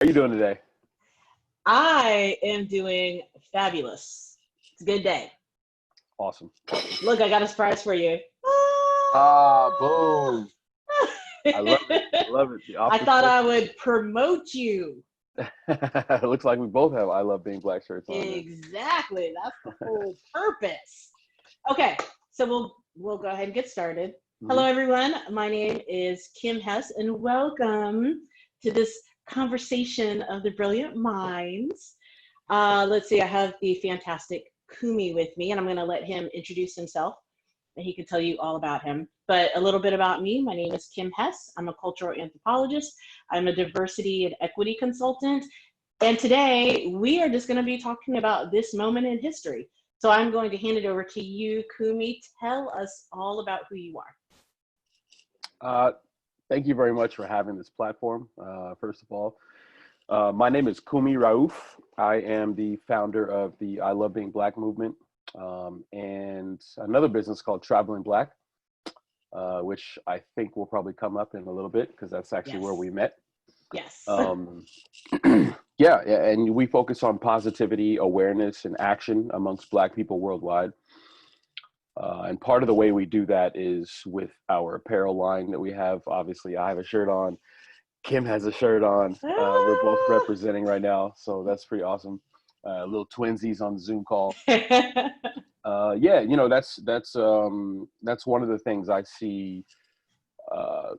How are you doing today? I am doing fabulous. It's a good day. Awesome. Awesome. Look, I got a surprise for you. Boom. I love it. I love it. The I opposite. thought I would promote you. It looks like we both have I Love Being Black shirts on. Exactly. That's the whole purpose. Okay, so we'll go ahead and get started. Hello, everyone. My name is Kim Hess, and welcome to this conversation of the brilliant minds. Let's see. I have the fantastic Kumi with me, and I'm going to let him introduce himself, and he can tell you all about him. But a little bit about me. My name is Kim Hess. I'm a cultural anthropologist. I'm a diversity and equity consultant. And today we are just going to be talking about this moment in history. So I'm going to hand it over to you, Kumi. Tell us all about who you are. Thank you very much for having this platform. First of all, my name is Kumi Rauf. I am the founder of the I Love Being Black movement and another business called Traveling Black, which I think will probably come up in a little bit because that's actually where we met. Yes. Yeah, and we focus on positivity, awareness, and action amongst Black people worldwide. And part of the way we do that is with our apparel line that we have. Obviously, I have a shirt on. Kim has a shirt on. We're both representing right now, so that's pretty awesome. Little twinsies on the Zoom call. Yeah, you know, that's one of the things I see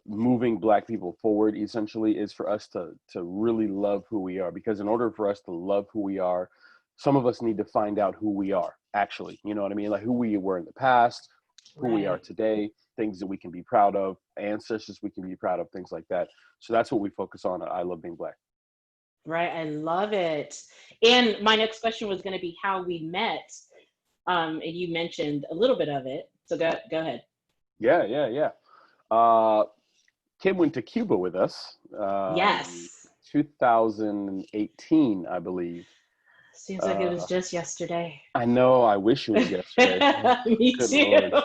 moving Black people forward. Essentially, is for us to really love who we are, because in order for us to love who we are, some of us need to find out who we are actually. You know what I mean? Like who we were in the past, who we are today, things that we can be proud of, ancestors we can be proud of, things like that. So that's what we focus on at I Love Being Black. Right, I love it. And my next question was going to be how we met. And you mentioned a little bit of it. So go ahead. Yeah. Kim went to Cuba with us. Yes. 2018, I believe. Seems like it was just yesterday. I know. I wish it was yesterday. Me Good too. Lord.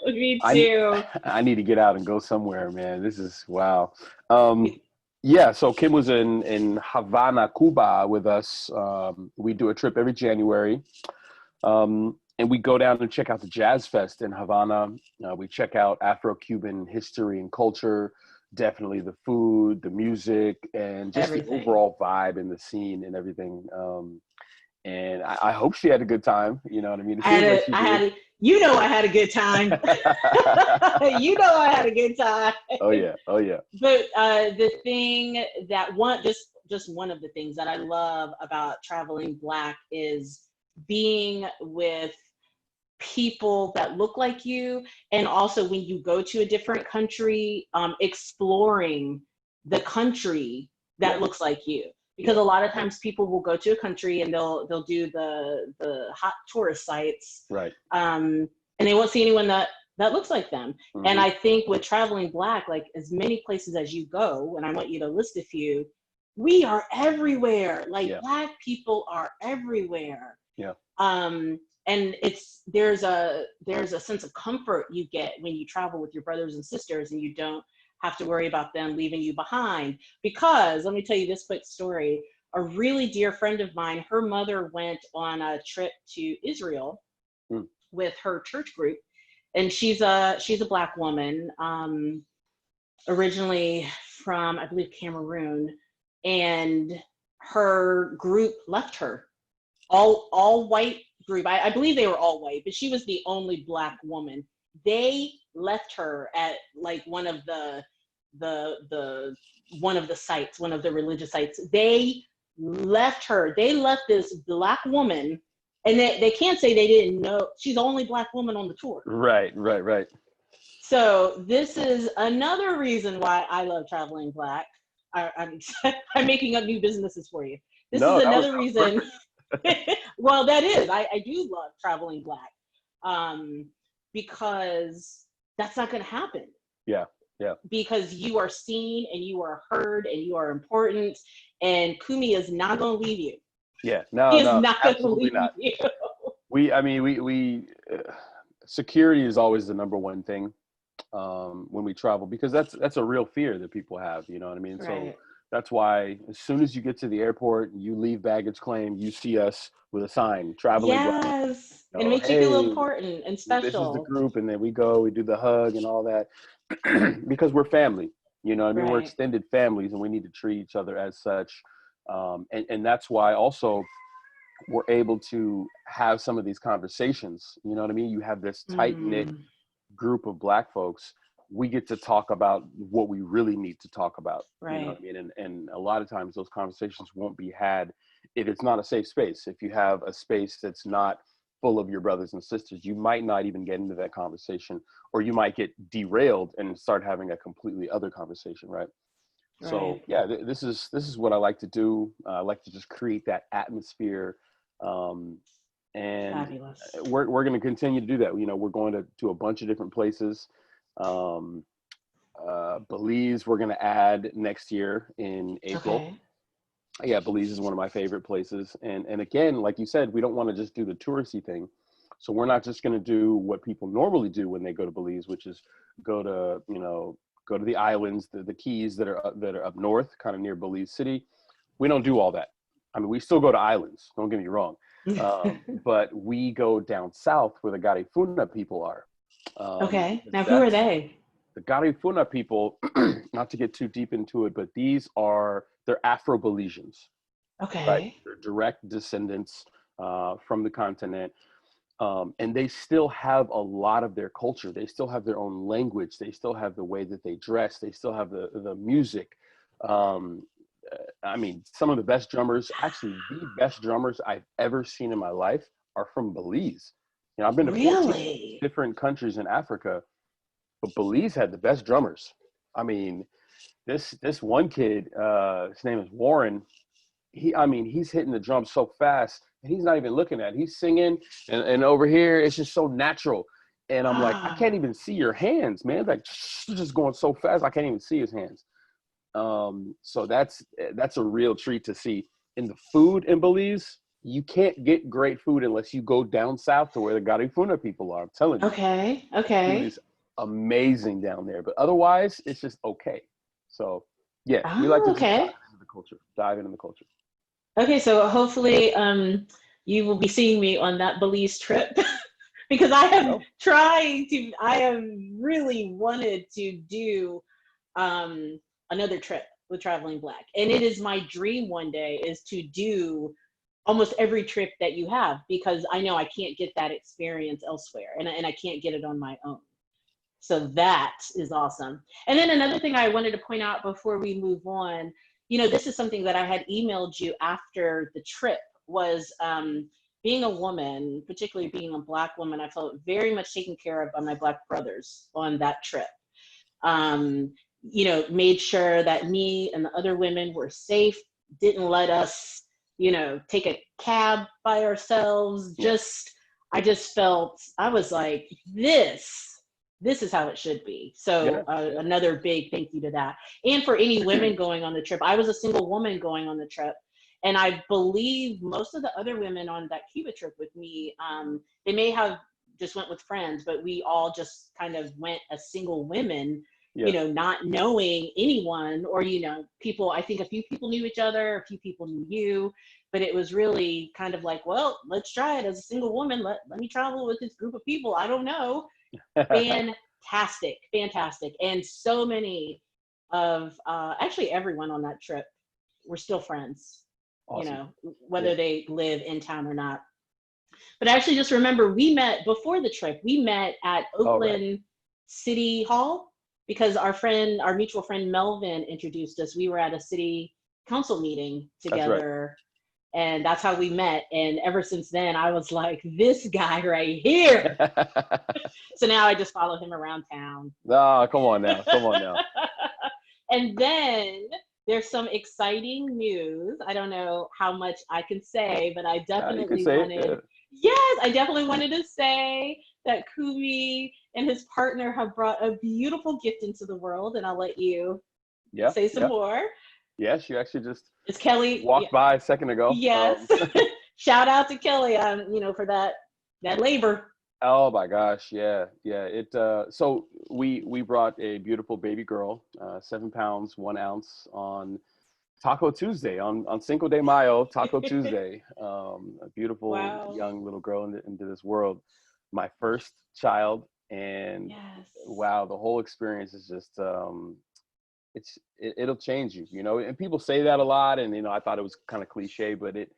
Me too. I need to get out and go somewhere, man. This is wow. Yeah, so Kim was in Havana, Cuba with us. We do a trip every January. And we go down and check out the Jazz Fest in Havana. We check out Afro-Cuban history and culture, definitely the food, the music, and just everything. The overall vibe and the scene and everything. And I hope she had a good time. You know what I mean? I had a good time. You know I had a good time. Oh yeah. But the thing that just one of the things that I love about Traveling Black is being with people that look like you, and also when you go to a different country, exploring the country that looks like you. Because a lot of times people will go to a country and they'll do the hot tourist sites, right? And they won't see anyone that looks like them. Mm-hmm. And I think with Traveling Black, like as many places as you go, and I want you to list a few, we are everywhere. Like Black people are everywhere. Yeah. And there's a sense of comfort you get when you travel with your brothers and sisters, and you don't have to worry about them leaving you behind. Because let me tell you this quick story. A really dear friend of mine, her mother went on a trip to Israel with her church group, and she's a Black woman, originally from, I believe, Cameroon, and her group left her. All white group. I believe they were all white, but she was the only Black woman. They left her at like one of the sites, one of the religious sites. They left her. They left this Black woman, and they can't say they didn't know. She's the only Black woman on the tour. Right. So this is another reason why I love Traveling Black. I'm making up new businesses for you. This is another reason. Well, that is. I do love Traveling Black, because that's not going to happen. Yeah. Because you are seen and you are heard and you are important, and Kumi is not going to leave you. Yeah, he is not going to leave you. We security is always the number one thing when we travel, because that's a real fear that people have. You know what I mean? Right. So That's why as soon as you get to the airport, you leave baggage claim, you see us with a sign, traveling Black. Yes. You And it know, makes you feel hey, important and this is the special. group, and then we go, we do the hug and all that, because we're family. You know what I mean? We're Right. extended families, and we need to treat each other as such. And that's why also we're able to have some of these conversations. You know what I mean? You have this tight knit Mm, group of Black folks. We get to talk about what we really need to talk about. You know what right. I mean? And a lot of times those conversations won't be had if it's not a safe space. If you have a space that's not full of your brothers and sisters, you might not even get into that conversation, or you might get derailed and start having a completely other conversation, right? So Right. yeah, this is what I like to do. I like to just create that atmosphere, um, and Fabulous. we're going to continue to do that. You know, we're going to a bunch of different places. Um, Belize, we're going to add next year in April. Okay. Yeah, Belize is one of my favorite places. And again, like you said, we don't want to just do the touristy thing. So we're not just going to do what people normally do when they go to Belize, which is go to, go to the islands, the keys that are up north, kind of near Belize City. We don't do all that. I mean, we still go to islands. Don't get me wrong, but we go down south where the Garifuna people are. Okay. Because Now, who are that's they? the Garifuna people. Not to get too deep into it, but they're Afro-Belizeans, right? Okay. They're direct descendants from the continent. And they still have a lot of their culture. They still have their own language. They still have the way that they dress. They still have the music. Um, I mean, some of the best drummers, actually the best drummers I've ever seen in my life are from Belize. You know, I've been to 14 Really? different countries in Africa, but Belize had the best drummers. I mean, this one kid, his name is Warren. He's hitting the drums so fast, and he's not even looking at it. He's singing, and over here, it's just so natural. And I'm like, I can't Ah, even see your hands, man. Like, just going so fast, I can't even see his hands. So that's a real treat to see. In the food in Belize, you can't get great food unless you go down south to where the Garifuna people are. I'm telling you, okay. food Okay. is amazing down there. But otherwise, it's just okay. So yeah, we like Oh, to just dive okay. into the culture, dive into the culture. Okay, so hopefully you will be seeing me on that Belize trip because Well, I have really wanted to do um, another trip with Traveling Black. And it is my dream one day is to do almost every trip that you have because I know I can't get that experience elsewhere and I can't get it on my own. So that is awesome. And then another thing I wanted to point out before we move on, this is something that I had emailed you after the trip was being a woman, particularly being a Black woman, I felt very much taken care of by my Black brothers on that trip. Um, made sure that me and the other women were safe, didn't let us, take a cab by ourselves. yeah, I just felt, I was like, this is how it should be. yeah, So yeah, another big thank you to that. And for any women going on the trip, I was a single woman going on the trip. And I believe most of the other women on that Cuba trip with me, they may have just went with friends, but we all just kind of went as single women, yeah. not knowing anyone or, people, I think a few people knew each other, a few people knew you, but it was really kind of like, well, let's try it as a single woman. Let me travel with this group of people. I don't know. Fantastic, fantastic. And so many of actually everyone on that trip were still friends, Awesome. whether Yeah. they live in town or not. But I actually just remember we met before the trip. We met at All right. Oakland City Hall because our mutual friend Melvin introduced us. We were at a city council meeting That's right. together, and that's how we met. And ever since then, I was like, this guy right here. So now I just follow him around town. No, come on now. Come on now. And then there's some exciting news. I don't know how much I can say, but You can say it. Yeah. yes, I definitely wanted to say that Kumi and his partner have brought a beautiful gift into the world, and I'll let you Yeah. say some Yeah. more. Yes, you actually just It's Kelly. walked by a second ago. Yes. Shout out to Kelly, for that labor. Oh my gosh, yeah, yeah. So we brought a beautiful baby girl, 7 pounds 1 ounce, on Taco Tuesday on Cinco de Mayo, Taco Tuesday. A beautiful Wow. young little girl into this world. My first child, and Yes. wow, the whole experience is just it'll change you, you know. And people say that a lot, and you know, I thought it was kind of cliche, but it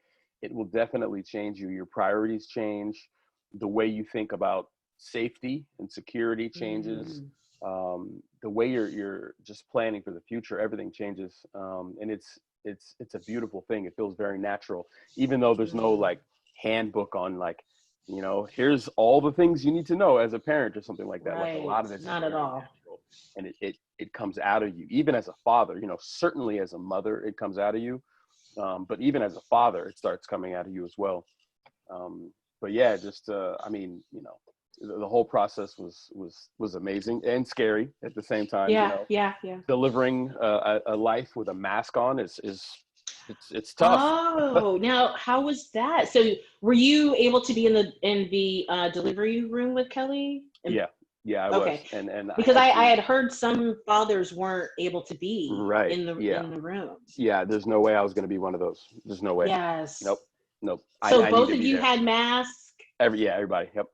will definitely change you. Your priorities change, the way you think about safety and security changes. The way you're just planning for the future, everything changes, and it's a beautiful thing. It feels very natural, even though there's no like handbook on like, you know, here's all the things you need to know as a parent or something like that. Like a lot of this is Not very at all. natural, and it comes out of you, even as a father. You know, certainly as a mother, it comes out of you, but even as a father, it starts coming out of you as well. But yeah, just I mean, you know, the whole process was amazing and scary at the same time. You Yeah, know, yeah. delivering a life with a mask on is it's tough. Oh, now how was that? So were you able to be in the delivery room with Kelly? Yeah, yeah, I was, Okay. and I Because had I to. had heard some fathers weren't able to be Right. in Yeah. the room. Yeah. There's no way I was going to be one of those. There's no way. Yes. Nope. Nope. So I need both to of be you there. had masks. Everybody. Yep.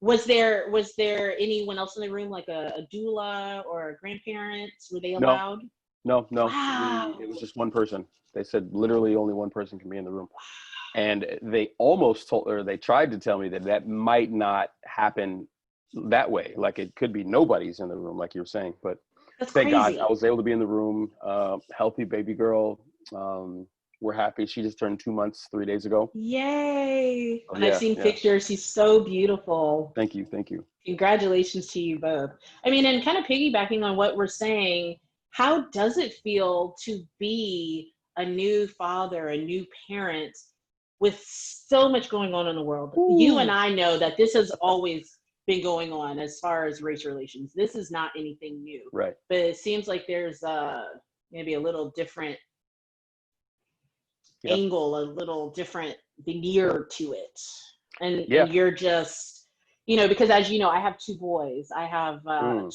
Was there anyone else in the room, like a doula or a grandparent? Were they No. allowed? No. It was Wow. just one person. They said literally only one person can be in the room, and they almost told, or they tried to tell me that might not happen that way. Like it could be nobody's in the room, like you were saying. But That's thank God I crazy. was able to be in the room. Healthy baby girl. We're happy. She just turned 2 months 3 days ago. Yay. Oh And I've yeah, seen yeah. pictures. She's so beautiful. Thank you, thank you. Congratulations to you both. I mean, and kind of piggybacking on what we're saying, how does it feel to be a new father, a new parent with so much going on in the world? You and Ooh. I know that this has always been going on as far as race relations. This is not anything new, Right. but it seems like there's maybe a little different Yeah. angle, a little different veneer to it. And Yeah. you're just, because as you know, I have two boys. I have Mm.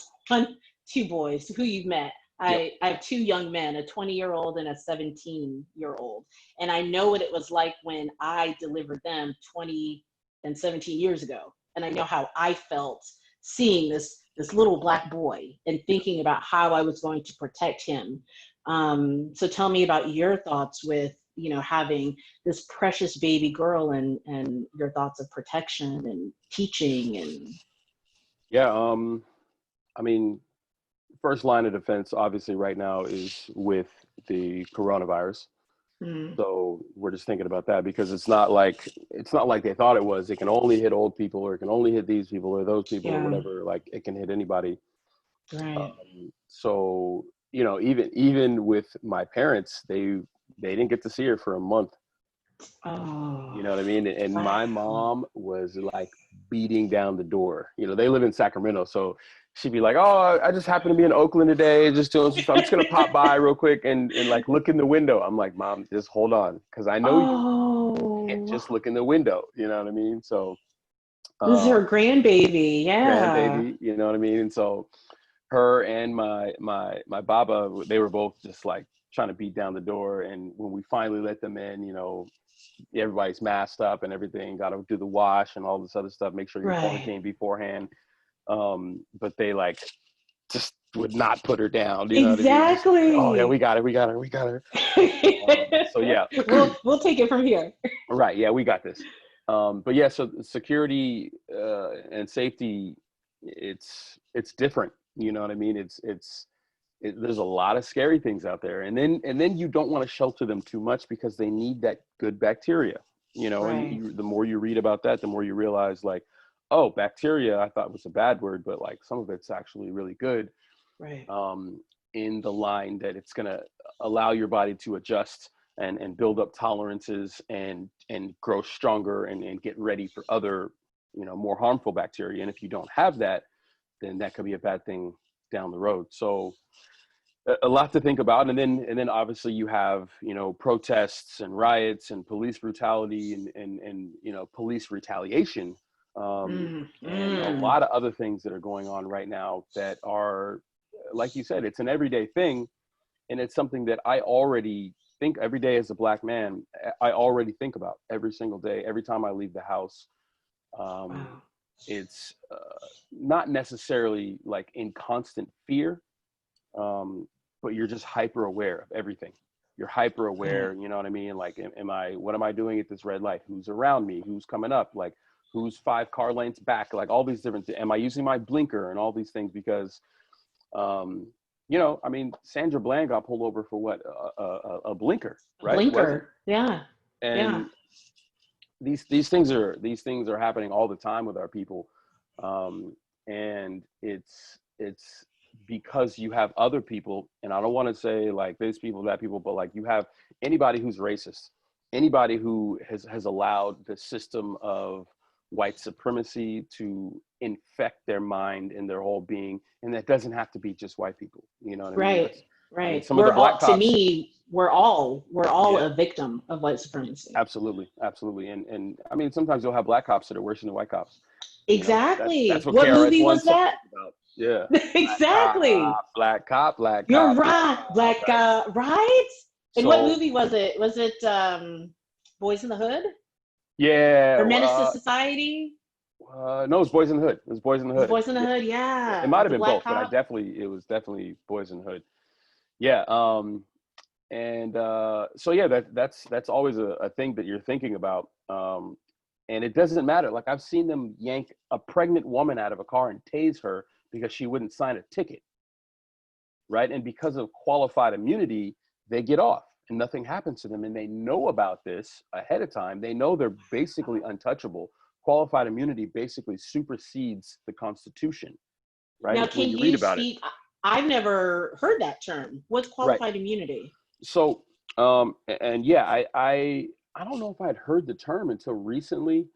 two boys who you've met. Yep. I have two young men, a 20-year-old and a 17-year-old. And I know what it was like when I delivered them 20 and 17 years ago. And I know how I felt seeing this little black boy and thinking about how I was going to protect him. So tell me about your thoughts with, having this precious baby girl and your thoughts of protection and teaching and. Yeah. I mean, first line of defense, obviously, right now is with the coronavirus. Mm, So we're just thinking about that because it's not like they thought it was. It can only hit old people, or it can only hit these people, or those people, or yeah, whatever. Like it can hit anybody. right. So you know, even with my parents, they didn't get to see her for a month. You Oh, know what I mean? And my wow. mom was like beating down the door. You know, they live in Sacramento, so she'd be like, "Oh, I just happened to be in Oakland today, just doing some stuff. I'm just gonna pop by real quick and like look in the window." I'm like, "Mom, just hold on, because I know you can't Oh, just look in the window." You know what I mean? So, this is um, her grandbaby. Yeah. grandbaby, you know what I mean? And so her and my baba, they were both just like trying to beat down the door. And when we finally let them in, you know, everybody's masked up and everything, got to do the wash and all this other stuff, make sure you're Right. quarantined beforehand. But they like just would not put her down, you know what I mean? Just like, oh yeah, we Exactly. got her, we got her. So yeah. We'll take it from here. Right, yeah, we got this. But yeah, so security and safety, it's different, you know what I mean? There's a lot of scary things out there, and then you don't want to shelter them too much because they need that good bacteria, you know. And Right. the more you read about that, the more you realize like, oh, bacteria I thought was a bad word, but like some of it's actually really good, Right. um, in the line that it's going to allow your body to adjust and build up tolerances and grow stronger and get ready for other, you know, more harmful bacteria. And if you don't have that, then that could be a bad thing down the road. So a lot to think about. And then obviously you have, you know, protests and riots and police brutality and you know, police retaliation, Mm, and a mm. lot of other things that are going on right now that are, like you said, it's an everyday thing. And it's something that I already think every day as a Black man, I already think about every single day, every time I leave the house. Wow. It's not necessarily like in constant fear, but you're just hyper aware of everything. You're hyper aware, you know what I mean? Like, what am I doing at this red light? Who's around me? Who's coming up? Like, who's 5 car lengths back? Like all these different, am I using my blinker and all these things? Because, you know, I mean, Sandra Bland got pulled over for what? A blinker, right? Blinker. Yeah. And these things are happening all the time with our people. And it's because you have other people, and I don't want to say like this people, that people, but like you have anybody who's racist, anybody who has allowed the system of white supremacy to infect their mind and their whole being. And that doesn't have to be just white people, you know what I mean? Right. I mean, some of the black cops, to me, we're all a victim of white supremacy. Absolutely. And I mean, sometimes you'll have black cops that are worse than the white cops. Exactly. You know, that's what KRS movie was that? about. Yeah. Exactly. Black cop. You're right. Black guy, right? And what movie was it? Was it Boys in the Hood? Yeah. Or Menace to Society? No, it was Boys in the Hood. It was Boys in the Hood. Boys in the Hood, yeah. It might have been both, cop. but it was definitely Boys in the Hood. Yeah. So yeah, that's always a thing that you're thinking about. And it doesn't matter. Like I've seen them yank a pregnant woman out of a car and tase her because she wouldn't sign a ticket. Right. And because of qualified immunity, they get off and nothing happens to them. And they know about this ahead of time. They know they're basically untouchable. Qualified immunity basically supersedes the Constitution. Right. Now, can you speak? I've never heard that term. What's qualified immunity? So, and yeah, I don't know if I had heard the term until recently.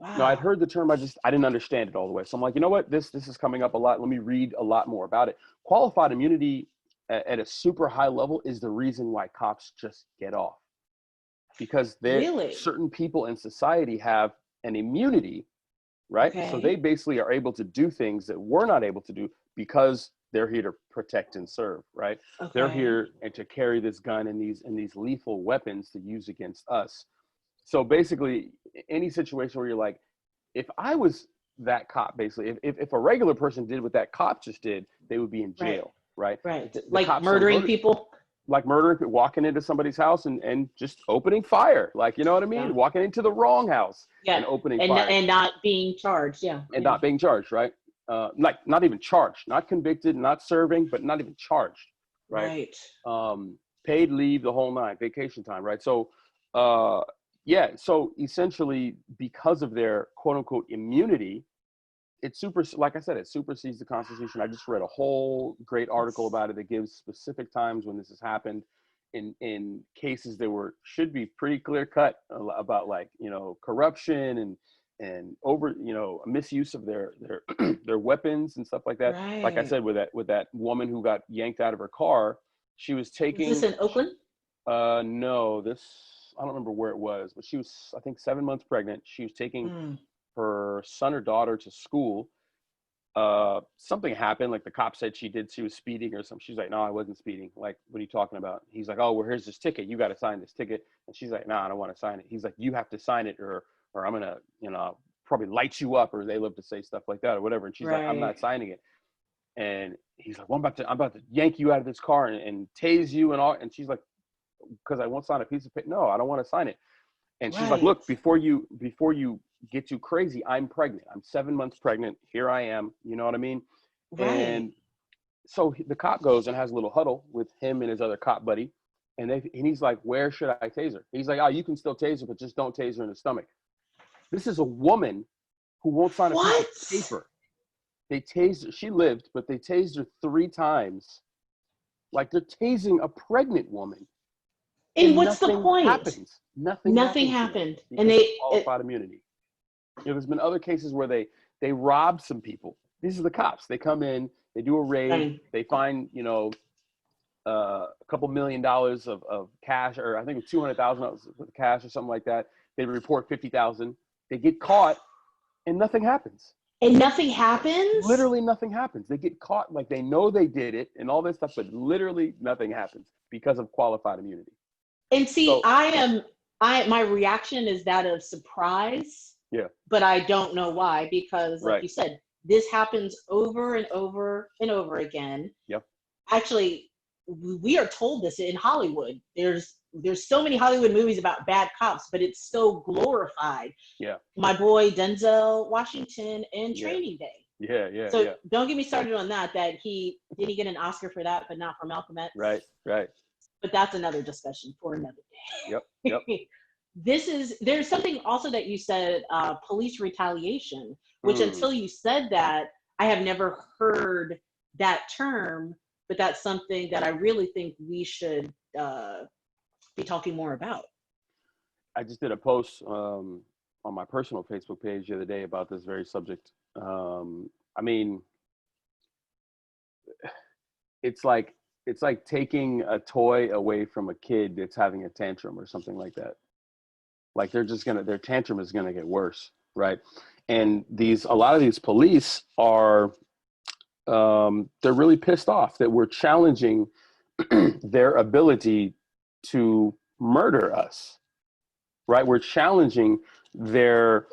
Wow. No, I'd heard the term. I didn't understand it all the way. So I'm like, you know what? This is coming up a lot. Let me read a lot more about it. Qualified immunity at a super high level is the reason why cops just get off. Because certain people in society have an immunity, right? Okay. So they basically are able to do things that we're not able to do because they're here to protect and serve, right? Okay. They're here and to carry this gun and these lethal weapons to use against us. So basically, any situation where you're like, if I was that cop, basically, if a regular person did what that cop just did, they would be in jail, right? Right. Like murdering people? Like walking into somebody's house and just opening fire. Like, you know what I mean? Yeah. Walking into the wrong house and opening fire. And not being charged, And not being charged, right? Like not even charged, not convicted, not serving, but not even charged, right? Paid leave, the whole nine, vacation time, right? So, so essentially, because of their quote unquote immunity, it supersedes the Constitution. I just read a whole great article about it that gives specific times when this has happened in cases that should be pretty clear cut about, like, you know, corruption and over, you know, misuse of their their weapons and stuff like that. Right. Like I said, with that woman who got yanked out of her car, she was taking. Is this in Oakland? No, I don't remember where it was, but she was, I think, 7 months pregnant. She was taking her son or daughter to school. Something happened, like the cop said she was speeding or something. She's like, no, I wasn't speeding. Like, what are you talking about? He's like, oh, well, here's this ticket. You got to sign this ticket. And she's like, no, I don't want to sign it. He's like, you have to sign it or I'm going to, you know, probably light you up, or they love to say stuff like that or whatever. And she's like, I'm not signing it. And he's like, well, I'm about to yank you out of this car and tase you and all. And she's like, because I won't sign a piece of paper. No, I don't want to sign it. And she's like, look, before you get too crazy, I'm pregnant. I'm 7 months pregnant. Here I am. You know what I mean? Right. And so the cop goes and has a little huddle with him and his other cop buddy. And he's like, where should I tase her? He's like, oh, you can still tase her, but just don't tase her in the stomach. This is a woman who won't sign a piece of paper. They tased her. She lived, but they tased her 3 times. Like, they're tasing a pregnant woman. And what's the point? Happens. Nothing happened. And they qualified immunity. You know, there's been other cases where they robbed some people. These are the cops. They come in, they do a raid, they find, you know, a couple $1 million of cash, or I think it was $200,000 of cash or something like that. They report 50,000. They get caught, and nothing happens. And nothing happens? Literally nothing happens. They get caught, like they know they did it and all this stuff, but literally nothing happens because of qualified immunity. And see, So my reaction is that of surprise, yeah, but I don't know why, because like right. you said, this happens over and over and over again. Yep. Actually, we are told this in Hollywood. There's so many Hollywood movies about bad cops, but it's so glorified. Yeah. My boy Denzel Washington and Yeah. Training Day. Yeah. Yeah. So Yeah. don't get me started on that. That he get an Oscar for that, but not for Malcolm X. Right. Right. But that's another discussion for another Yep. day. Yep. There's something also that you said, police retaliation, which Mm. until you said that, I have never heard that term, but that's something that I really think we should be talking more about. I just did a post on my personal Facebook page the other day about this very subject. I mean, it's like taking a toy away from a kid that's having a tantrum or something like that. Like their tantrum is gonna get worse, right? And a lot of these police are they're really pissed off that we're challenging their ability to murder us, right? We're challenging their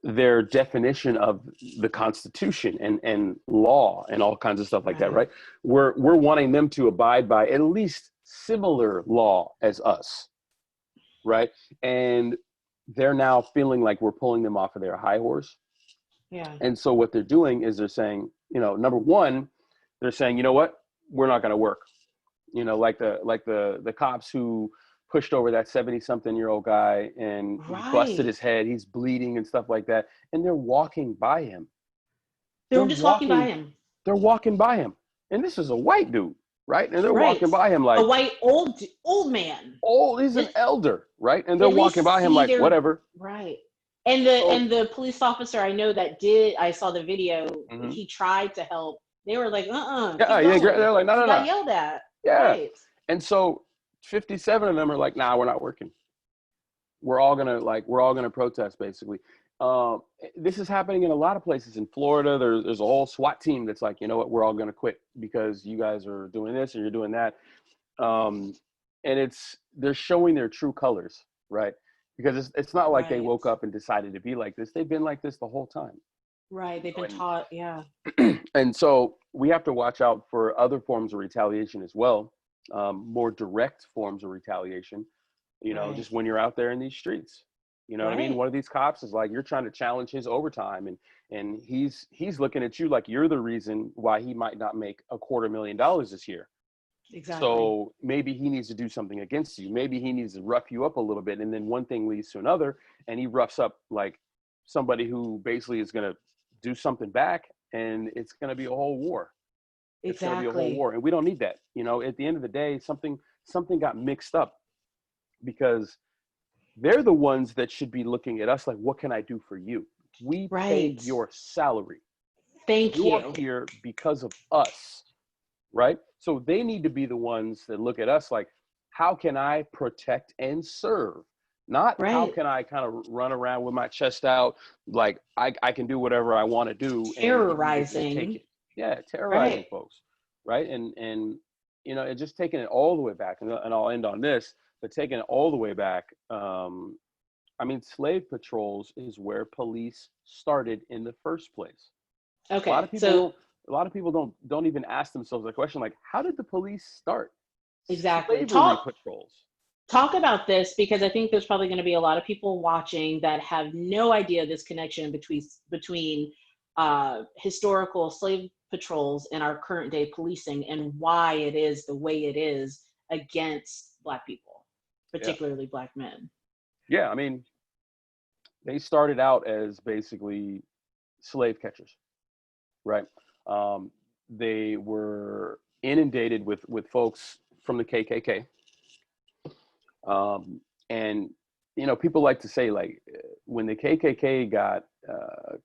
definition of the Constitution and law and all kinds of stuff like that, Right. right? We're wanting them to abide by at least similar law as us, right? And they're now feeling like we're pulling them off of their high horse. Yeah. And so what they're doing is they're saying, number one, they're saying, you know what, we're not going to work. Like the cops who pushed over that 70-something-year-old guy and he busted Right. his head. He's bleeding and stuff like that. And they're walking by him. They were just walking by him. They're walking by him. And this is a white dude, right? And they're Right. walking by him like a white old man. he's an elder, right? And they're At least walking by him see like, their whatever. right. And the police officer I know that I saw the video, Mm-hmm. he tried to help. They were like, Yeah, keep going. they're like, no, He no, got no. yelled at. Yeah. Right. And so 57 of them are like, nah, we're not working. We're all gonna protest basically. This is happening in a lot of places in Florida. There's a whole SWAT team that's like, you know what, we're all gonna quit because you guys are doing this and you're doing that. And they're showing their true colors, right? Because it's not like they woke up and decided to be like this. They've been like this the whole time. Right. They've been taught, yeah. And so we have to watch out for other forms of retaliation as well, more direct forms of retaliation, just when you're out there in these streets. You know what I mean? One of these cops is like, you're trying to challenge his overtime and he's looking at you like you're the reason why he might not make $250,000 this year. Exactly. So maybe he needs to do something against you. Maybe he needs to rough you up a little bit. And then one thing leads to another and he roughs up like somebody who basically is going to do something back and it's going to be a whole war. It's going to be a whole war. And we don't need that. At the end of the day, something got mixed up because they're the ones that should be looking at us like, what can I do for you? We paid your salary. Thank you. You're here because of us, right? So they need to be the ones that look at us like, how can I protect and serve? Not how can I kind of run around with my chest out like I can do whatever I want to do. Terrorizing. And take it. Yeah, terrorizing folks, right? And just taking it all the way back, and I'll end on this, but taking it all the way back, slave patrols is where police started in the first place. Okay. A lot of people don't even ask themselves the question like, how did the police start? Exactly. Slavery patrols. Talk about this because I think there's probably going to be a lot of people watching that have no idea this connection between historical slave patrols and our current day policing and why it is the way it is against Black people, particularly Black men. Yeah, they started out as basically slave catchers, right? They were inundated with folks from the KKK. And people like to say like when the KKK got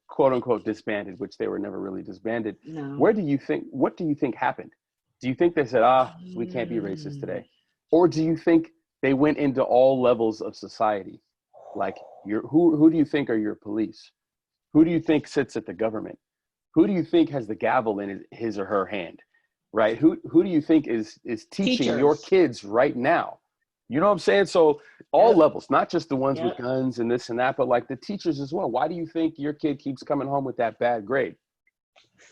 quote unquote disbanded, which they were never really disbanded. No. What do you think happened? Do you think they said, we can't be racist today? Or do you think they went into all levels of society? Like who do you think are your police? Who do you think sits at the government? Who do you think has the gavel in his or her hand? Right? Who do you think is teaching your kids right now? You know what I'm saying? So all Yep. levels, not just the ones with Yep. guns and this and that, but like the teachers as well. Why do you think your kid keeps coming home with that bad grade?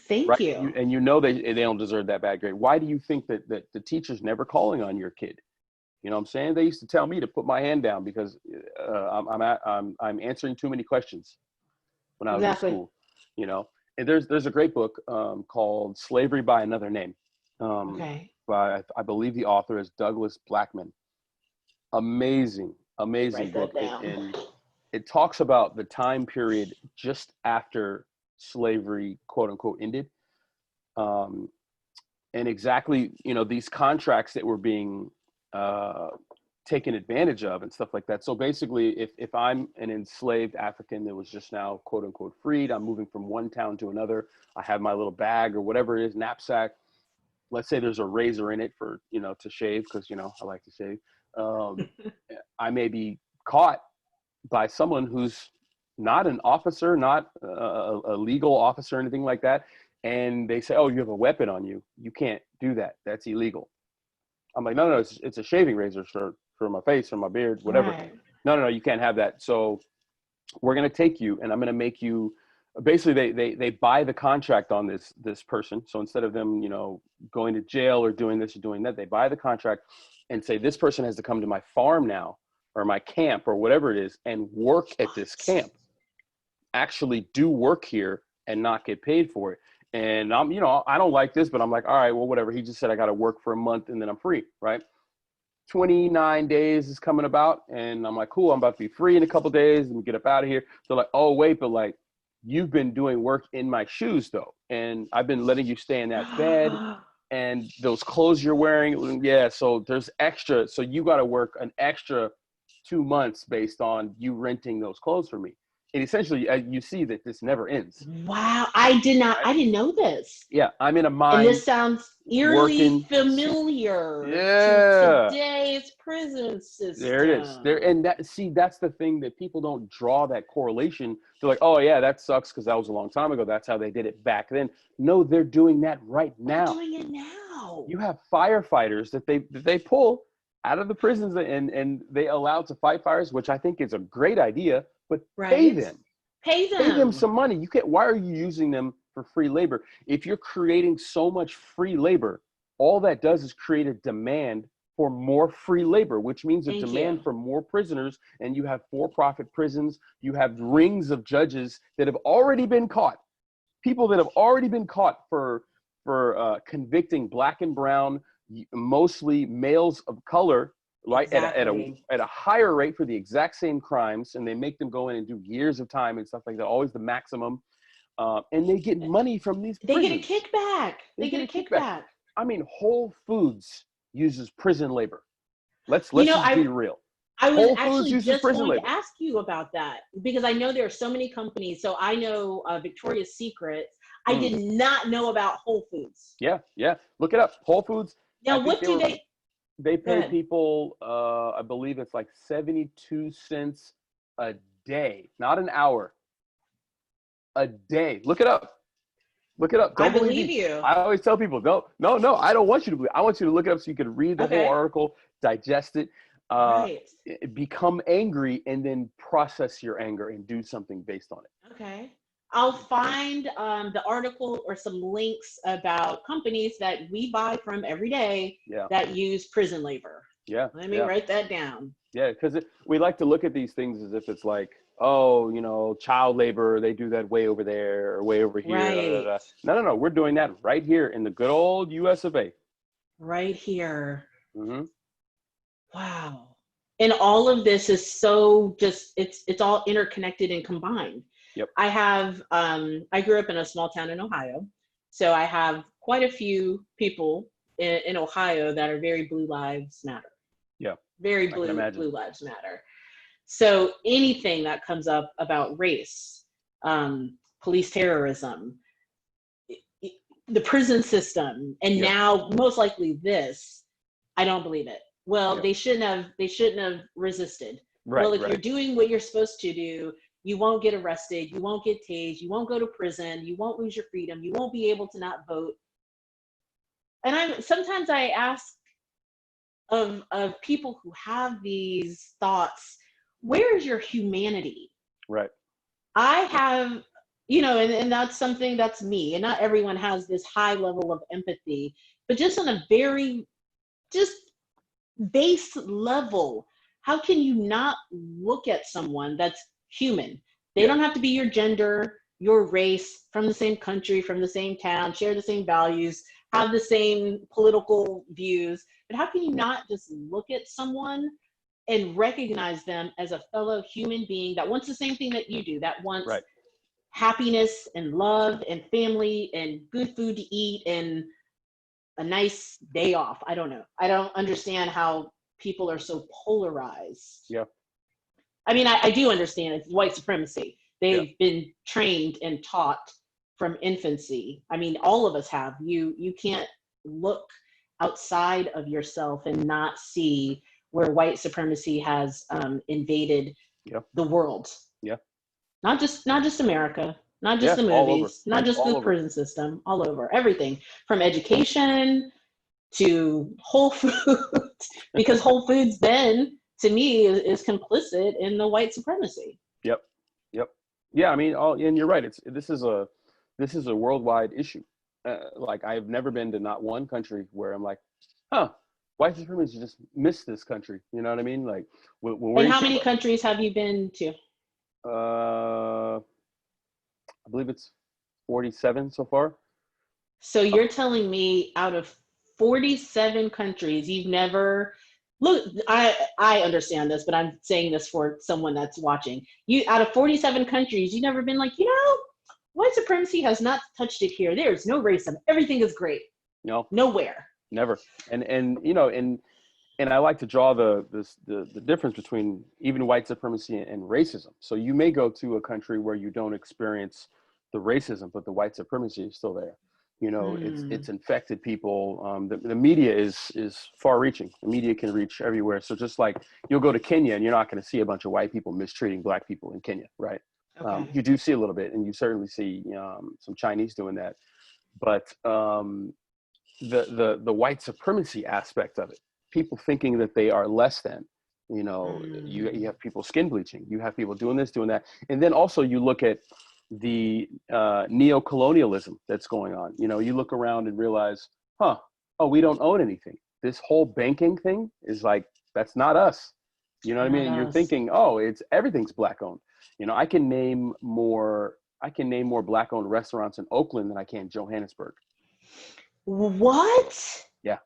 Thank Right? you. And you know they don't deserve that bad grade. Why do you think that the teacher's never calling on your kid? You know what I'm saying? They used to tell me to put my hand down because I'm answering too many questions when I was in Exactly. school. You know, and there's a great book called Slavery by Another Name. Okay. By I believe the author is Douglas Blackmon. Amazing Write that book. down. And it talks about the time period just after slavery, quote unquote, ended. Um, and exactly, you know, these contracts that were being taken advantage of and stuff like that. So basically, if I'm an enslaved African that was just now, quote unquote, freed, I'm moving from one town to another. I have my little bag or whatever it is, knapsack. Let's say there's a razor in it for, you know, to shave, because, you know, I like to shave. Um, I may be caught by someone who's not an officer, not a legal officer or anything like that. And they say, oh, you have a weapon on you. You can't do that. That's illegal. I'm like, no, it's a shaving razor for my face or my beard, whatever. Right. No, you can't have that. So we're going to take you and I'm going to make you, basically they buy the contract on this person. So instead of them, you know, going to jail or doing this or doing that, they buy the contract and say, this person has to come to my farm now or my camp or whatever it is and work at this camp, actually do work here and not get paid for it. And I'm, you know, I don't like this, but I'm like, all right, well, whatever. He just said I got to work for a month and then I'm free, right? 29 days is coming about and I'm like, cool, I'm about to be free in a couple days and get up out of here. They're like, oh wait, but like you've been doing work in my shoes though, and I've been letting you stay in that bed and those clothes you're wearing, yeah, so there's extra, so you got to work an extra 2 months based on you renting those clothes for me. And essentially you see that this never ends. Wow. I didn't know this. Yeah, I'm in a And mine this sounds eerily working. familiar to Yeah, today's prison there it is. There, system. and that, see, that's the thing that people don't draw that correlation. They're like, oh yeah, that sucks because that was a long time ago. That's how they did it back then. No, they're doing that right They're now. doing it now. You have firefighters that they pull out of the prisons and they allow to fight fires, which I think is a great idea. But pay Right? them. Pay Pay them them. some money. You can't. Why are you using them for free labor? If you're creating so much free labor, all that does is create a demand for more free labor, which means a Thank you. demand for more prisoners. And you have for-profit prisons. You have rings of judges that have already been caught. People that have already been caught for convicting black and brown, mostly males of color, right, Exactly. at a higher rate for the exact same crimes, and they make them go in and do years of time and stuff like that, always the maximum, and they get money from these They get a prisons. kickback. They They get get a a kickback. kickback. I mean, Whole Foods uses prison labor. Let's You know, just be real. I was Whole Foods actually uses just prison going to labor. ask you about that because I know there are so many companies. So I know Victoria's Secret. I Mm. did not know about Whole Foods. Yeah. Look it up. Whole Foods. I Now, think what do they? they Go pay ahead. people, I believe it's like 72 cents a day, not an hour, a day. Look it up. Look it up. I Don't believe believe me. you. I always tell people, no, I don't want you to believe. I want you to look it up so you can read the whole Okay. article, digest it, Right. become angry, and then process your anger and do something based on it. Okay. I'll find the article or some links about companies that we buy from every day Yeah. that use prison labor. Yeah. Let me write that down. Yeah, because we like to look at these things as if it's like, oh, you know, child labor, they do that way over there or way over here. Right. No, we're doing that right here in the good old US of A. Right here. Mm-hmm. Wow. And all of this is so just it's all interconnected and combined. Yep. I grew up in a small town in Ohio. So I have quite a few people in Ohio that are very Blue Lives Matter. Yeah. Very blue lives matter. So anything that comes up about race, police terrorism, the prison system, and now most likely this, I don't believe it. Well, they shouldn't have resisted. Right, well, if you're doing what you're supposed to do, you won't get arrested, you won't get tased, you won't go to prison, you won't lose your freedom, you won't be able to not vote. And sometimes I ask of people who have these thoughts, where is your humanity? Right. I have, you know, and that's something that's me, and not everyone has this high level of empathy, but just on a very just base level, how can you not look at someone that's human? They Yeah. don't have to be your gender, your race, from the same country, from the same town, share the same values, have the same political views. But how can you not just look at someone and recognize them as a fellow human being that wants the same thing that you do, that wants Right. happiness and love and family and good food to eat and a nice day off? I don't know. I don't understand how people are so polarized. Yeah. I mean, I do understand it's white supremacy. Yeah. They've been trained and taught from infancy. I mean, all of us have. You can't look outside of yourself and not see where white supremacy has invaded Yeah. the world. Yeah. Not just America, not just Yeah. the All over. movies, not just All the over. prison system, all over. Everything from education to Whole Foods, because Whole Foods then, to me, is complicit in the white supremacy. Yep. Yep. Yeah. I mean, and you're right. This is a worldwide issue. Like, I've never been to not one country where I'm like, huh, white supremacists just miss this country. You know what I mean? Like, when we're And in how many Cuba, countries have you been to? I believe it's 47 so far. So you're telling me out of 47 countries, you've never look, I understand this, but I'm saying this for someone that's watching. You out of 47 countries, you've never been like, you know, white supremacy has not touched it here. There's no racism. Everything is great. No, Nowhere. never. And you know, and I like to draw the difference between even white supremacy and racism. So you may go to a country where you don't experience the racism, but the white supremacy is still there. You know, it's infected people. The media is far-reaching. The media can reach everywhere. So just like you'll go to Kenya and you're not going to see a bunch of white people mistreating black people in Kenya, right? Okay. You do see a little bit, and you certainly see some Chinese doing that. But the white supremacy aspect of it, people thinking that they are less than, you know, you have people skin bleaching, you have people doing this, doing that. And then also you look at the neo-colonialism that's going on. You know, you look around and realize, oh, we don't own anything. This whole banking thing is like, that's not us. You know what I mean? And you're thinking, oh, everything's black owned. You know, I can name more black owned restaurants in Oakland than I can Johannesburg. What? Yeah.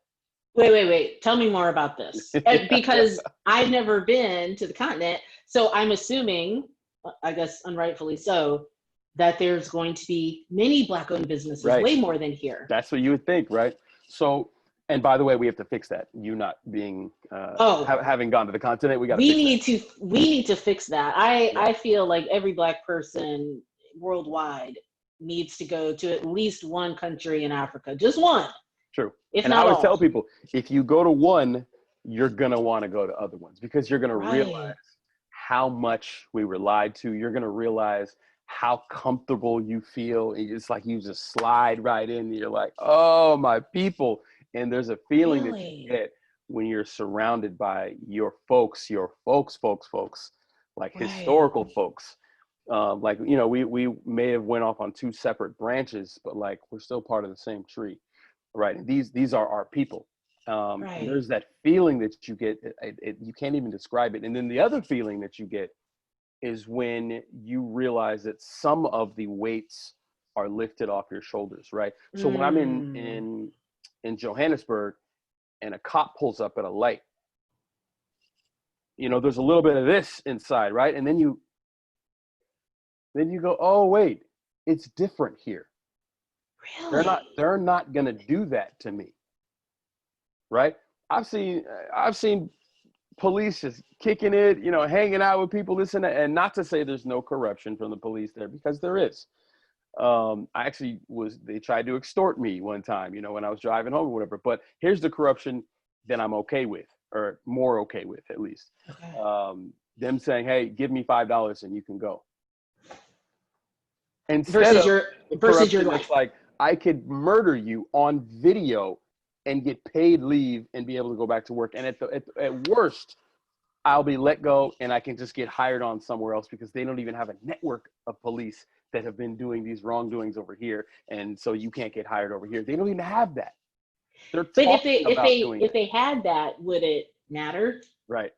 Wait. Tell me more about this. Because I've never been to the continent, so I'm assuming, I guess unrightfully so, that there's going to be many black-owned businesses, right. Way more than here. That's what you would think, right? So, and by the way, we have to fix that. You not being having gone to the continent, we need to fix that. I feel like every black person worldwide needs to go to at least one country in Africa, just one. True. If and not I always all. tell people, if you go to one, you're gonna want to go to other ones, because you're gonna realize how much we were lied to. You're gonna realize how comfortable you feel. It's like you just slide right in. And you're like, oh, my people. And there's a feeling that you get when you're surrounded by your folks, like historical folks. Like, you know, we may have went off on two separate branches, but like we're still part of the same tree, right? These are our people. And there's that feeling that you get, you can't even describe it. And then the other feeling that you get is when you realize that some of the weights are lifted off your shoulders, right? So when I'm in Johannesburg and a cop pulls up at a light, you know, there's a little bit of this inside, right? And then you go, oh wait, it's different here. Really? They're not gonna do that to me, right? I've seen police just kicking it, you know, hanging out with people, this and that. And not to say there's no corruption from the police there, because there is. They tried to extort me one time, you know, when I was driving home or whatever. But here's the corruption that I'm okay with, or more okay with, at least. Okay. Them saying, hey, give me $5 and you can go. Instead versus your life. It's like, I could murder you on video and get paid leave and be able to go back to work. And at worst, I'll be let go and I can just get hired on somewhere else because they don't even have a network of police that have been doing these wrongdoings over here. And so you can't get hired over here. They don't even have that. They're But talking about doing if it. they had that, would it matter? Right.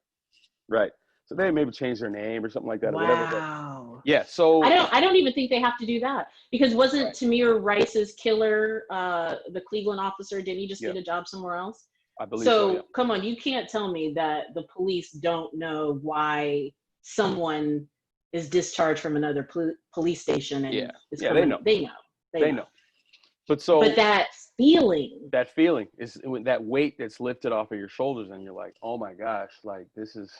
So they maybe change their name or something like that or whatever. But Wow. yeah. So I don't even think they have to do that, because wasn't right. Tamir Rice's killer, the Cleveland officer, didn't he just Yeah. get a job somewhere else? I believe so. Yeah. Come on, you can't tell me that the police don't know why someone is discharged from another police station and is Yeah. coming. They know. They know. But that feeling. That feeling is that weight that's lifted off of your shoulders, and you're like, oh my gosh, like this is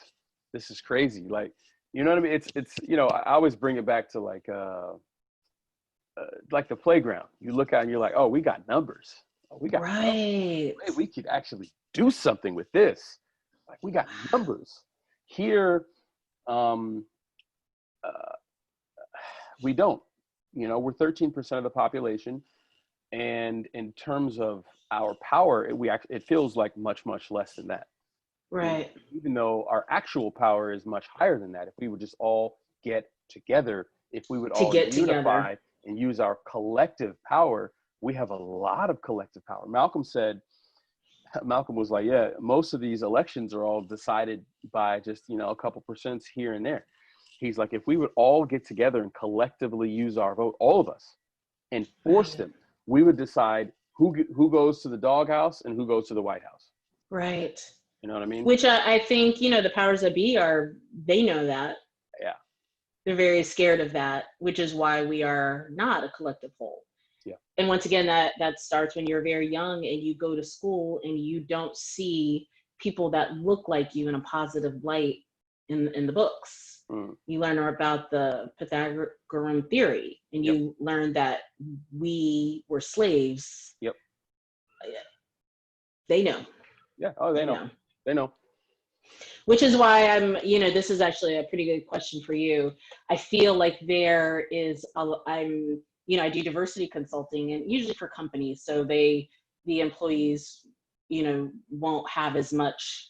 crazy. Like, you know what I mean? It's you know, I always bring it back to like the playground. You look out and you're like, oh, we got numbers. Oh, we got numbers. Right. Hey, we could actually do something with this. Like, we got numbers here. We don't. You know, we're 13% of the population. And in terms of our power, it feels like much less than that. Right. Even though our actual power is much higher than that, if we would just all get together, if we would all unify and use our collective power, we have a lot of collective power. Malcolm was like, yeah, most of these elections are all decided by just, you know, a couple percents here and there. He's like, if we would all get together and collectively use our vote, all of us, and force them, we would decide who goes to the doghouse and who goes to the White House. Right. You know what I mean? Which I think, you know, the powers that be they know that. Yeah. They're very scared of that, which is why we are not a collective whole. Yeah. And once again, that starts when you're very young and you go to school and you don't see people that look like you in a positive light in the books. You learn about the Pythagorean theory, and you learn that we were slaves. Yep. They know. Yeah. Oh, they know. They know. Which is why this is actually a pretty good question for you. I feel like there is, I do diversity consulting, and usually for companies. So the employees, won't have as much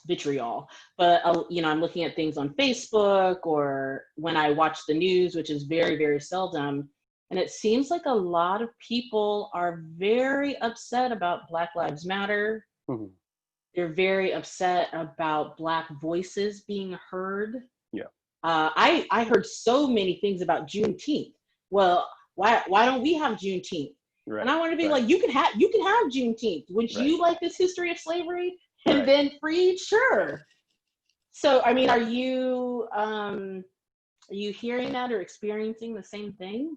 vitriol, but I'm looking at things on Facebook or when I watch the news, which is very, very seldom. And it seems like a lot of people are very upset about Black Lives Matter. Mm-hmm. They're very upset about Black voices being heard. Yeah. I heard so many things about Juneteenth. Well, why don't we have Juneteenth? Right. And I want to be like, you can have Juneteenth. Would you like this history of slavery and then freed? Sure. So, I mean, are you hearing that or experiencing the same thing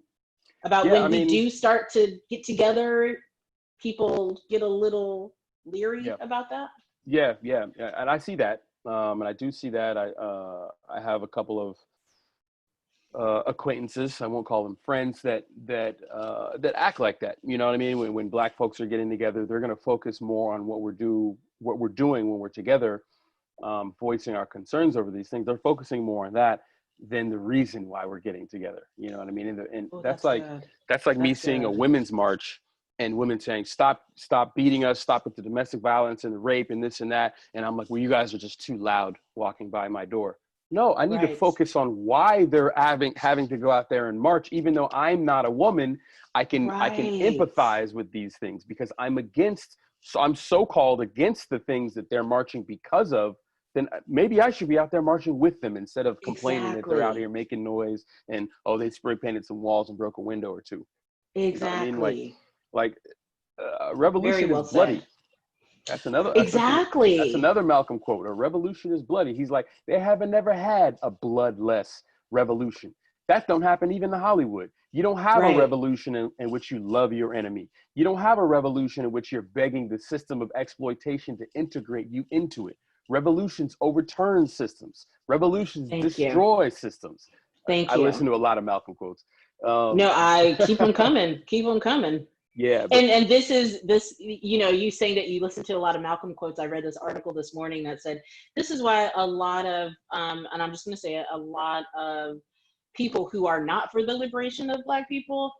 about we do start to get together, people get a little leery about that? Yeah. And I see that. And I do see that. I have a couple of acquaintances, I won't call them friends, that act like that. You know what I mean? When Black folks are getting together, they're going to focus more on what we're doing when we're together, voicing our concerns over these things. They're focusing more on that than the reason why we're getting together. You know what I mean? And that's like me seeing a women's march and women saying, stop beating us, stop with the domestic violence and the rape and this and that. And I'm like, well, you guys are just too loud walking by my door. No, I need to focus on why they're having to go out there and march. Even though I'm not a woman, I can empathize with these things because I'm so-called against the things that they're marching because of. Then maybe I should be out there marching with them instead of complaining that they're out here making noise and, oh, they spray painted some walls and broke a window or two. Exactly. You know what I mean? Like revolution is bloody. That's another. Exactly. That's another Malcolm quote. A revolution is bloody. He's like, they haven't never had a bloodless revolution. That don't happen even in Hollywood. You don't have a revolution in which you love your enemy. You don't have a revolution in which you're begging the system of exploitation to integrate you into it. Revolutions overturn systems. Revolutions destroy systems. Thank you. I listen to a lot of Malcolm quotes. No, I keep them coming. Keep them coming. Yeah. And this, you saying that you listen to a lot of Malcolm quotes. I read this article this morning that said, this is why a lot of, and I'm just going to say it, a lot of people who are not for the liberation of Black people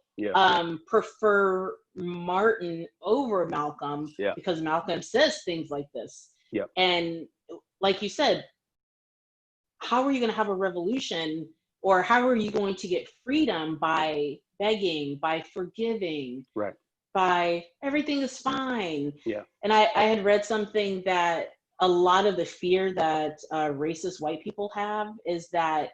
prefer Martin over Malcolm because Malcolm says things like this. And like you said, how are you going to have a revolution, or how are you going to get freedom by begging, by forgiving, by everything is fine? And I had read something that a lot of the fear that racist white people have is that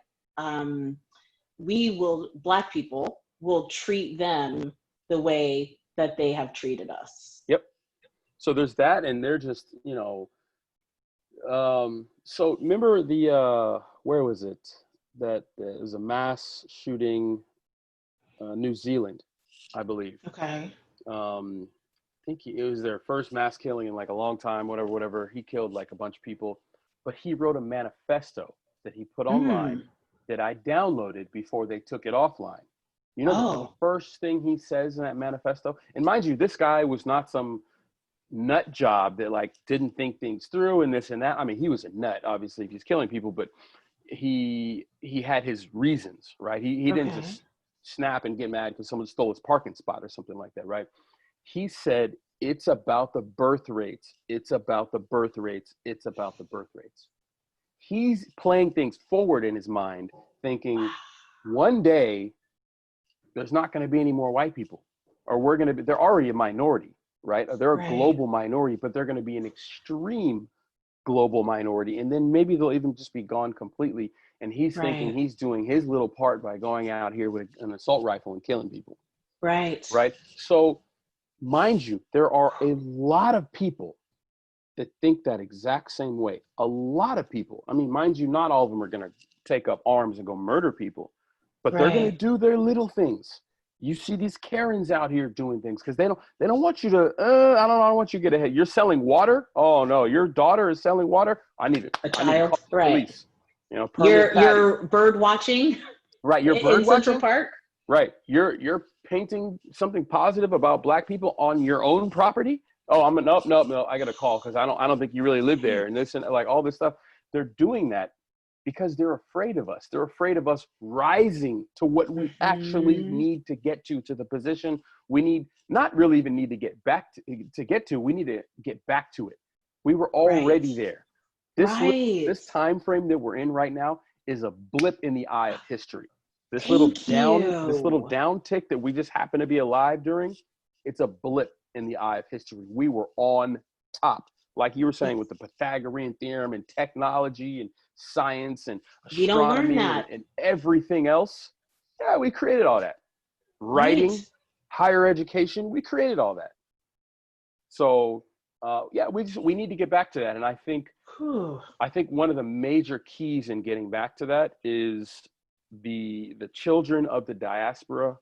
Black people will treat them the way that they have treated us. So there's that, and they're just, you know, so remember the, where was it? That there was a mass shooting, New Zealand, I believe. Okay. I think it was their first mass killing in like a long time, whatever. He killed like a bunch of people, but he wrote a manifesto that he put online that I downloaded before they took it offline. You know, the first thing he says in that manifesto, and mind you, this guy was not some nut job that like didn't think things through and this and that. I mean, he was a nut, obviously, if he's killing people, but he had his reasons, right? He didn't just snap and get mad because someone stole his parking spot or something like that, right? He said, it's about the birth rates. It's about the birth rates. It's about the birth rates. He's playing things forward in his mind, thinking one day there's not going to be any more white people, or they're already a minority, right? They're a global minority, but they're going to be an extreme global minority. And then maybe they'll even just be gone completely. And he's thinking he's doing his little part by going out here with an assault rifle and killing people. Right. So mind you, there are a lot of people that think that exact same way. A lot of people. I mean, mind you, not all of them are going to take up arms and go murder people, but they're going to do their little things. You see these Karens out here doing things because they don't want you to, I don't want you to get ahead. You're selling water? Oh no, your daughter is selling water? I need to call the police. You know, you're bird watching. Right, you're bird watching. Central Park. Right, you're painting something positive about Black people on your own property. Oh, no, I got to call because I don't think you really live there, and this and like all this stuff. They're doing that because they're afraid of us. They're afraid of us rising to what we actually need to get to the position we need, not really even need to get back to get to. We need to get back to it. We were already there. This time frame that we're in right now is a blip in the eye of history. This little down tick that we just happen to be alive during, it's a blip in the eye of history. We were on top. Like you were saying with the Pythagorean theorem and technology and science and astronomy and everything else. Yeah, we created all that. Writing, higher education, we created all that. So we need to get back to that. And I think one of the major keys in getting back to that is the children of the diaspora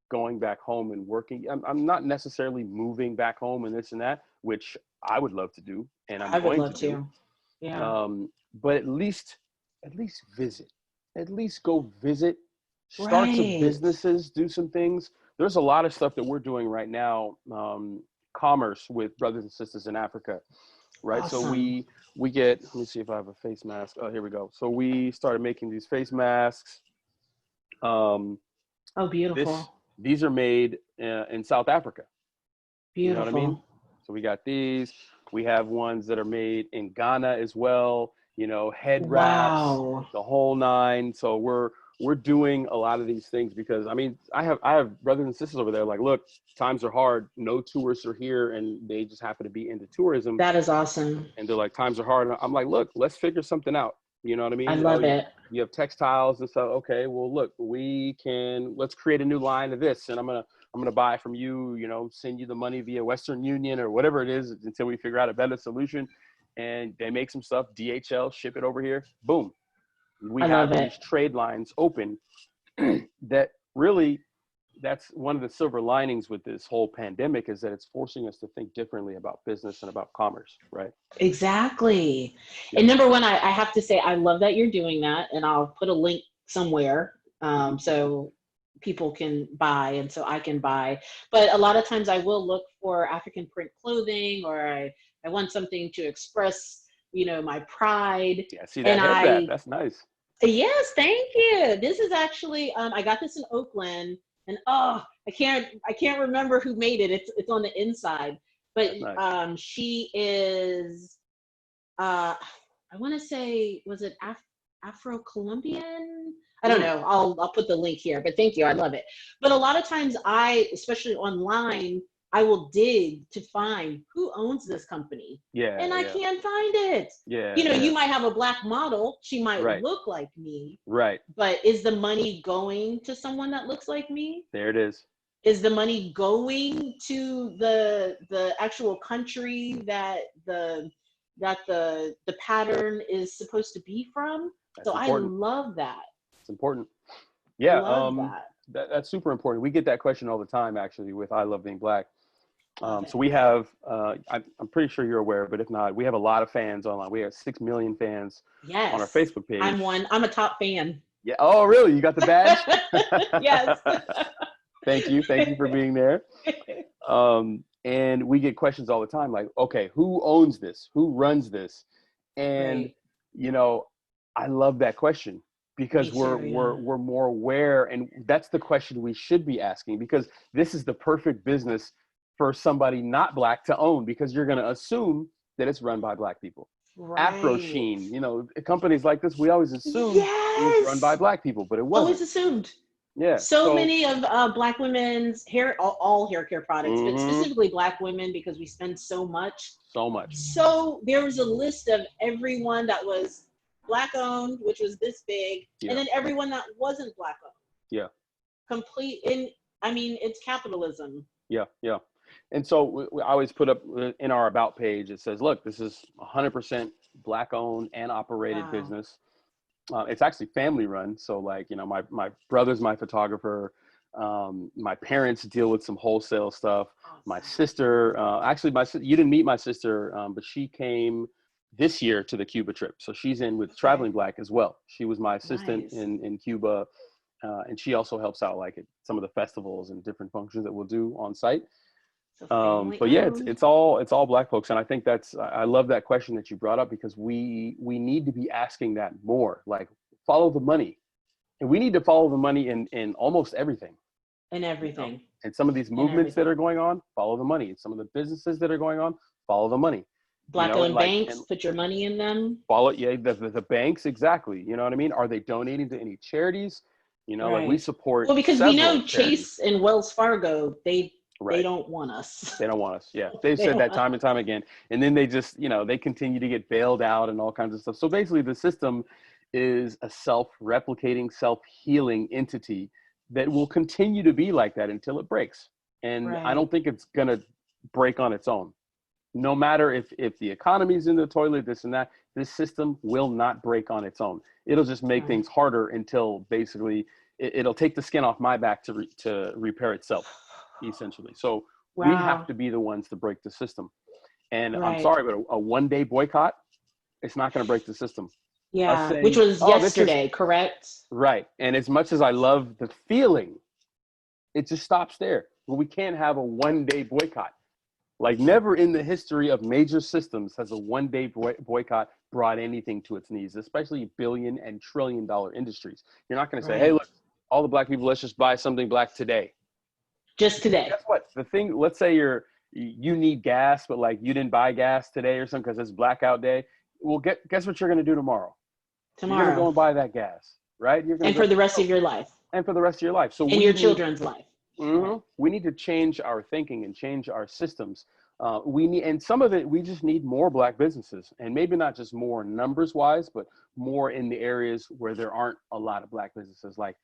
going back home and working. I'm not necessarily moving back home and this and that, which I would love to do, and I would love to do. Yeah. But at least visit. At least go visit. Start some businesses. Do some things. There's a lot of stuff that we're doing right now. Commerce with brothers and sisters in Africa, right? Awesome. So we get. Let me see if I have a face mask. Oh, here we go. So we started making these face masks. Oh, beautiful. These are made in South Africa. Beautiful. You know what I mean? So we got these. We have ones that are made in Ghana as well. You know, head wraps, the whole nine. So we're doing a lot of these things because I mean, I have brothers and sisters over there. Like, look, times are hard. No tourists are here, and they just happen to be into tourism. That is awesome. And they're like, times are hard. And I'm like, look, let's figure something out. You know what I mean? I love it. You have textiles and stuff. Okay, well, look, let's create a new line of this, and I'm gonna buy from you. You know, send you the money via Western Union or whatever it is until we figure out a better solution. And they make some stuff, DHL, ship it over here. Boom, we have these trade lines open. That really, that's one of the silver linings with this whole pandemic is that it's forcing us to think differently about business and about commerce, right? Exactly. Yeah. And number one, I have to say, I love that you're doing that. And I'll put a link somewhere so people can buy and so I can buy. But a lot of times I will look for African print clothing, or I want something to express, you know, my pride. Yeah, see that headband. That's nice. Yes, thank you. This is actually, I got this in Oakland. And I can't remember who made it. It's on the inside, but Nice. she is I want to say, was it Afro-Colombian? I don't Mm, know. I'll put the link here, but thank you. I love it. But a lot of times especially online, I will dig to find who owns this company. yeah, And I yeah, can't find it. yeah, You know, yeah. you might have a black model, she might Right, look like me, right. but is the money going to someone that looks like me? There it is. Is the money going to the actual country that the pattern is supposed to be from? So That's I important. love that. It's important. I Yeah, love that. that's super important. We get that question all the time, actually, with I Love Being Black. Love it. So we have, I'm pretty sure you're aware, but if not, we have a lot of fans online. We have 6 million fans on our Yes. Facebook page. I'm a top fan. Yeah. Oh, really? You got the badge? Yes. Thank you. Thank you for being there. And we get questions all the time like, okay, who owns this? Who runs this? And, Right. you know, I love that question Me because too, yeah. we're more aware. And that's the question we should be asking, because this is the perfect business for somebody not black to own, because you're going to assume that it's run by black people. Afro Right. Sheen, companies like this, we always assumed it was run by Yes. black people, but it wasn't. Always assumed. Yeah. So So, many of Black women's hair, all hair care products, but mhm, specifically Black women, because we spend so much. so much. So there was a list of everyone that was Black owned, which was this big, and Yeah. then everyone that wasn't Black owned. Yeah. Complete in, I mean, it's capitalism. Yeah. Yeah. And so we always put up in our about page, it says, look, this is 100% black owned and operated Wow. business. It's actually family run. So like, my brother's my photographer. My parents deal with some wholesale stuff. My Awesome. sister, actually, you didn't meet my sister, but she came this year to the Cuba trip. So she's in with Okay. Traveling Black as well. She was my assistant Nice. in Cuba. And she also helps out like at some of the festivals and different functions that we'll do on site. So family But yeah, it's owned. it's all black folks, and I think I love that question that you brought up, because we need to be asking that more. Like, follow the money, and we need to follow the money in almost everything. And You know, everything. and some of these And movements that everything. are going on, follow the money. And some of the businesses that are going on, follow the money. Black And owned like banks, and put your money in them. follow, yeah, the banks, exactly. You know what I mean? Are they donating to any charities? Like we Right. support Well, because we several know charities. Chase and Wells Fargo, they Right. don't want us. They don't want us. Yeah. They've They said don't that want time and time again. And then they just, they continue to get bailed out and all kinds of stuff. So basically the system is a self-replicating, self-healing entity that will continue to be like that until it breaks. And I Right. don't think it's going to break on its own. No matter if the economy's in the toilet, this and that, this system will not break on its own. It'll just make Right. things harder until basically it'll take the skin off my back to repair itself, essentially. So we have Wow. to be the ones to break the system. And I'm Right. sorry, but a 1 day boycott, it's not going to break the system. Us Yeah. Which saying, was oh, this is yesterday, correct? right. And as much as I love the feeling, it just stops there. But we can't have a 1 day boycott. Like, never in the history of major systems has a 1 day boycott brought anything to its knees, especially billion and $1 trillion industries. You're not going to say, hey, Right. look, all the black people, let's just buy something black today. Just Because today. guess what? The thing, let's say you need gas, but like you didn't buy gas today or something because it's blackout day. Well, guess what you're going to do tomorrow? You're going to go Tomorrow. and buy that gas, right? You're going And to for go, the rest of your life. and for the rest of your life. So And we your need children's life. Right. we need to change our thinking and change our systems. And some of it, we just need more black businesses, and maybe not just more numbers wise, but more in the areas where there aren't a lot of black businesses, like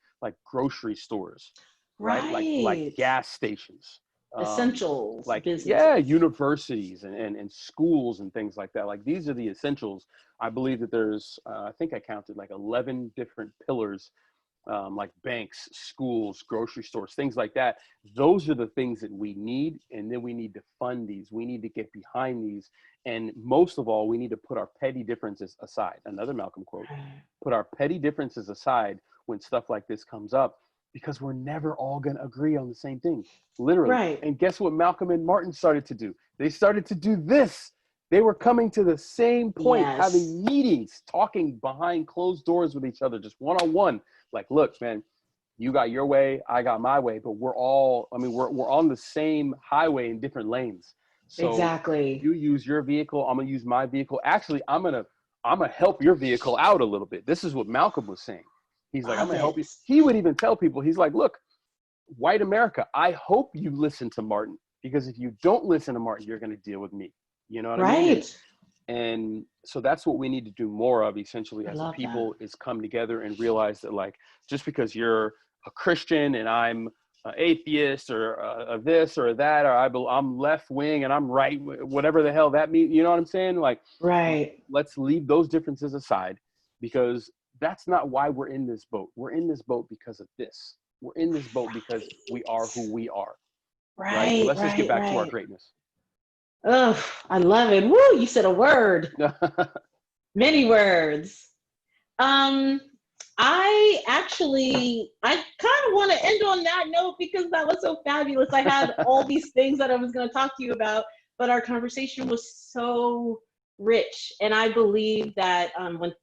grocery stores, right? Like Right. gas stations, Essentials like, yeah, businesses. universities and schools and things like that. Like, these are the essentials. I believe that there's, I think I counted like 11 different pillars, like banks, schools, grocery stores, things like that. Those are the things that we need. And then we need to fund these. We need to get behind these. And most of all, we need to put our petty differences aside. Another Malcolm quote, put our petty differences aside when stuff like this comes up, because we're never all going to agree on the same thing, literally. Right. And guess what Malcolm and Martin started to do? They started to do this. They were coming to the same point, Yes. having meetings, talking behind closed doors with each other, just one-on-one. Like, look, man, You got your way, I got my way, but we're all, we're on the same highway in different lanes. So Exactly. you use your vehicle, I'm gonna use my vehicle. Actually, I'm gonna help your vehicle out a little bit. This is what Malcolm was saying. He's like, I'm Love gonna help you. it. He would even tell people, he's like, look, white America, I hope you listen to Martin, because if you don't listen to Martin, you're gonna deal with me. You know what I mean? Right. And so that's what we need to do more of, essentially, I as a love that. people, is come together and realize that, like, just because you're a Christian and I'm an atheist, or this or that, or I'm left wing and I'm right, whatever the hell that means, you know what I'm saying? Like, Right. let's leave those differences aside, because that's not why we're in this boat. We're in this boat because of this. We're in this boat because we are who we are. Right. So Right. let's just get Right. back to our Right. greatness. Oh, I love it. Woo, you said a word. Many words. Um, I kind of want to end on that note, because that was so fabulous. I had all these things that I was going to talk to you about, but our conversation was so rich. And I believe that when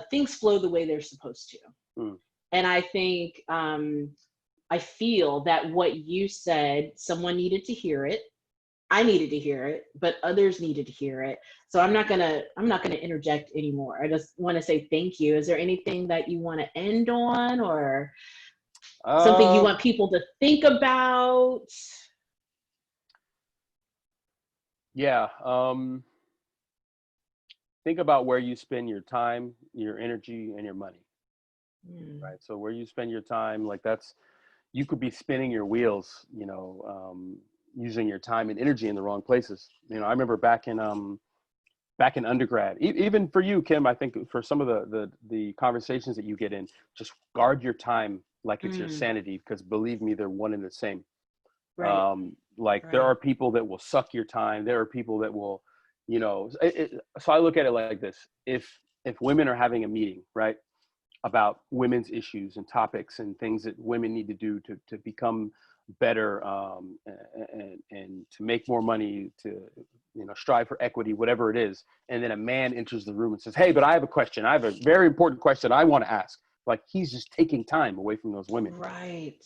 things flow the way they're supposed to. Mm. And I think, I feel that what you said, someone needed to hear it. I needed to hear it, but others needed to hear it. So I'm not gonna interject anymore. I just want to say thank you. Is there anything that you want to end on, or something you want people to think about? Yeah. Think about where you spend your time, your energy, and your money. Right. So where you spend your time, like, you could be spinning your wheels, using your time and energy in the wrong places. I remember back in undergrad, even for you, Kim, I think for some of the conversations that you get in, just guard your time like it's your sanity, because believe me, they're one and the same. Right. There are people that will suck your time. There are people that will, so I look at it like this. If women are having a meeting, right, about women's issues and topics and things that women need to do to become better, and to make more money, to strive for equity, whatever it is, and then a man enters the room and says, hey, but I have a question, I have a very important question I want to ask, like, he's just taking time away from those women. Right.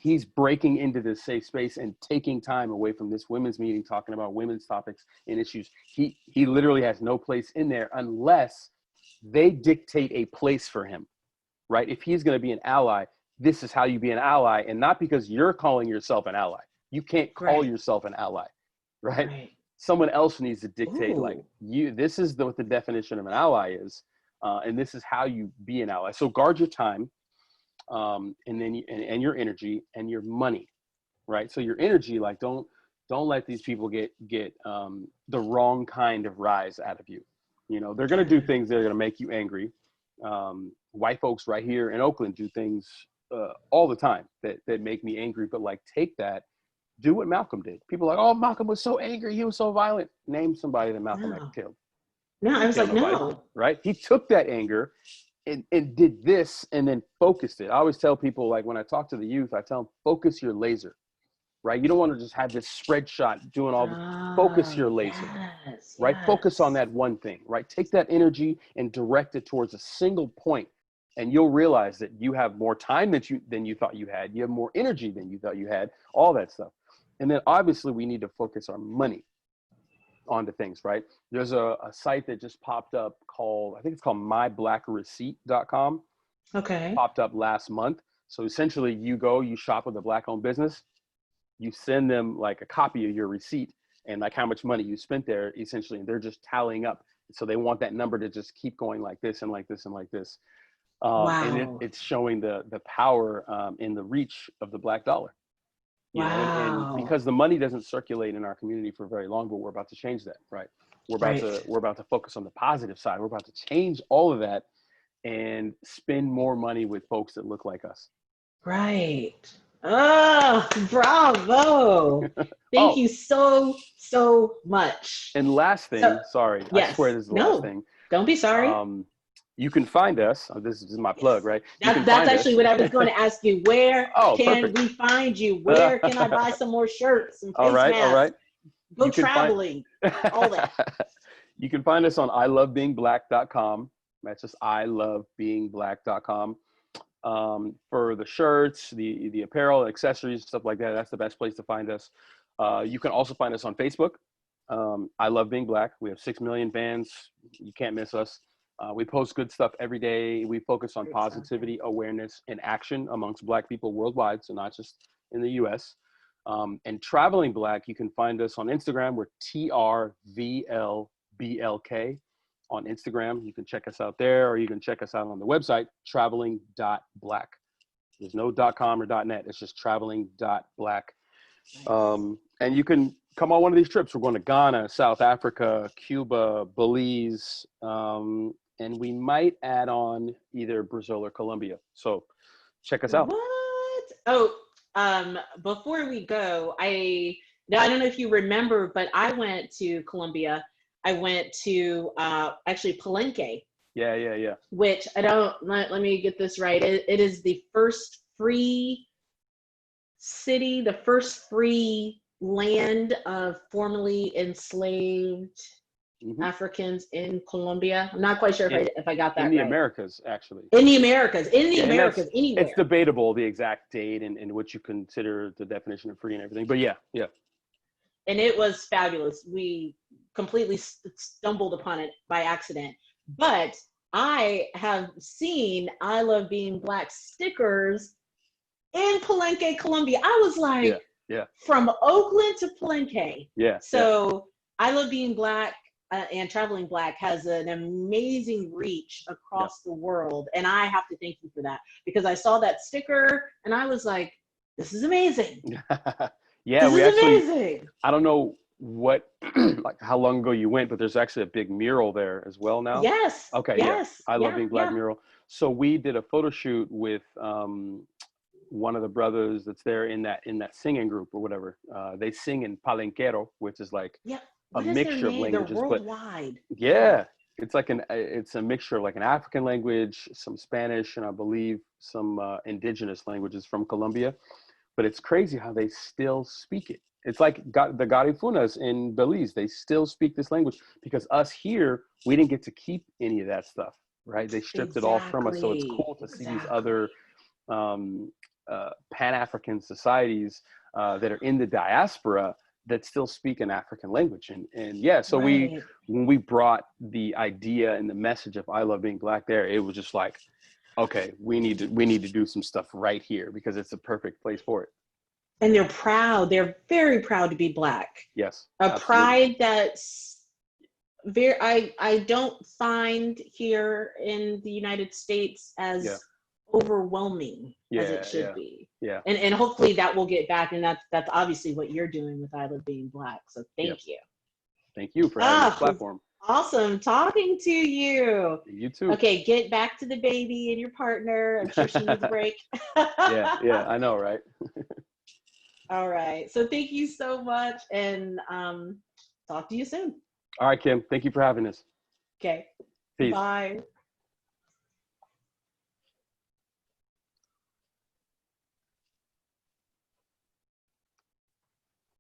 He's breaking into this safe space and taking time away from this women's meeting, talking about women's topics and issues. He literally has no place in there unless they dictate a place for him. Right. If he's going to be an ally, this is how you be an ally, and not because you're calling yourself an ally. You can't call yourself an ally. Right. Someone else needs to dictate, like, this is what the definition of an ally is. And this is how you be an ally. So guard your time, and then and your energy and your money, right? So your energy, like, don't let these people get the wrong kind of rise out of you. They're going to do things that are going to make you angry. White folks right here in Oakland do things all the time that make me angry. But, like, take that, do what Malcolm did. People are like, oh, Malcolm was so angry, he was so violent. Name somebody that Malcolm X killed. No, I was like, nobody, no. Right? He took that anger and did this, and then focused it. I always tell people, like, when I talk to the youth, I tell them, focus your laser. Right? You don't want to just have this spread shot doing all this. Focus your laser. Right? Focus on that one thing. Right? Take that energy and direct it towards a single point, and you'll realize that you have more time than you thought you had. You have more energy than you thought you had. All that stuff. And then obviously we need to focus our money onto things, right? There's a site that just popped up called, I think it's called myblackreceipt.com. Okay. Popped up last month. So essentially you shop with a Black-owned business, you send them, like, a copy of your receipt and, like, how much money you spent there, essentially, and they're just tallying up. So they want that number to just keep going like this and like this and like this. And it's showing the power in the reach of the Black dollar. And because the money doesn't circulate in our community for very long, but we're about to change that, right? We're about to focus on the positive side. We're about to change all of that and spend more money with folks that look like us. Right. Oh, bravo. Thank you so much. And last thing, sorry, yes. I swear this is the last thing. Don't be sorry. You can find us. This is my plug, right? That's actually what I was going to ask you. Where can we find you? Where can I buy some more shirts and face masks? All right. Go traveling, all that. You can find us on ilovebeingBlack.com. That's just ilovebeingBlack.com. For the shirts, the apparel, accessories, stuff like that, that's the best place to find us. You can also find us on Facebook. I Love Being Black. We have 6 million fans. You can't miss us. We post good stuff every day. We focus on positivity, awareness, and action amongst Black people worldwide, so not just in the US. And Traveling Black, you can find us on Instagram. We're TRVLBLK on Instagram. You can check us out there, or you can check us out on the website, traveling.black. There's no .com or .net. It's just traveling.black. And you can come on one of these trips. We're going to Ghana, South Africa, Cuba, Belize, and we might add on either Brazil or Colombia. So check us out. What? Oh, before we go, I don't know if you remember, but I went to Colombia. I went to actually Palenque. Yeah. Which let me get this right. It is the first free city, the first free land of formerly enslaved Africans in Colombia. I'm not quite sure if I got that right. In the Americas, actually. In the Americas, anywhere. It's debatable, the exact date and what you consider the definition of free and everything. But yeah. And it was fabulous. We completely stumbled upon it by accident. But I have seen I Love Being Black stickers in Palenque, Colombia. I was like, from Oakland to Palenque. Yeah. So I Love Being Black and Traveling Black has an amazing reach across the world. And I have to thank you for that, because I saw that sticker and I was like, this is amazing. Yeah, this is amazing. I don't know like how long ago you went, but there's actually a big mural there as well now. Yes. Okay. Yes. I Love Being Black mural. So we did a photo shoot with one of the brothers that's there in that singing group or whatever. They sing in Palenquero, which is like a mixture of languages. They're worldwide. But it's like it's a mixture of like an African language, some Spanish, and I believe some indigenous languages from Colombia. But it's crazy how they still speak it. It's like the Garifunas in Belize. They still speak this language, because us here, we didn't get to keep any of that stuff, right? They stripped it all from us. So it's cool to see these other Pan-African societies that are in the diaspora that still speak an African language. So when we brought the idea and the message of I Love Being Black there, it was just like, okay, we need to do some stuff right here, because it's a perfect place for it. And they're proud. They're very proud to be Black. Yes. Absolutely. Pride that's I don't find here in the United States as overwhelming as it should be. Yeah. And hopefully that will get back, and that's obviously what you're doing with I Love Being Black. So thank you. Thank you for having this platform. Awesome talking to you. You too. Okay, get back to the baby and your partner. I'm sure she needs a break. Yeah, I know, right? All right. So thank you so much, and talk to you soon. All right, Kim. Thank you for having us. Okay. Peace. Bye.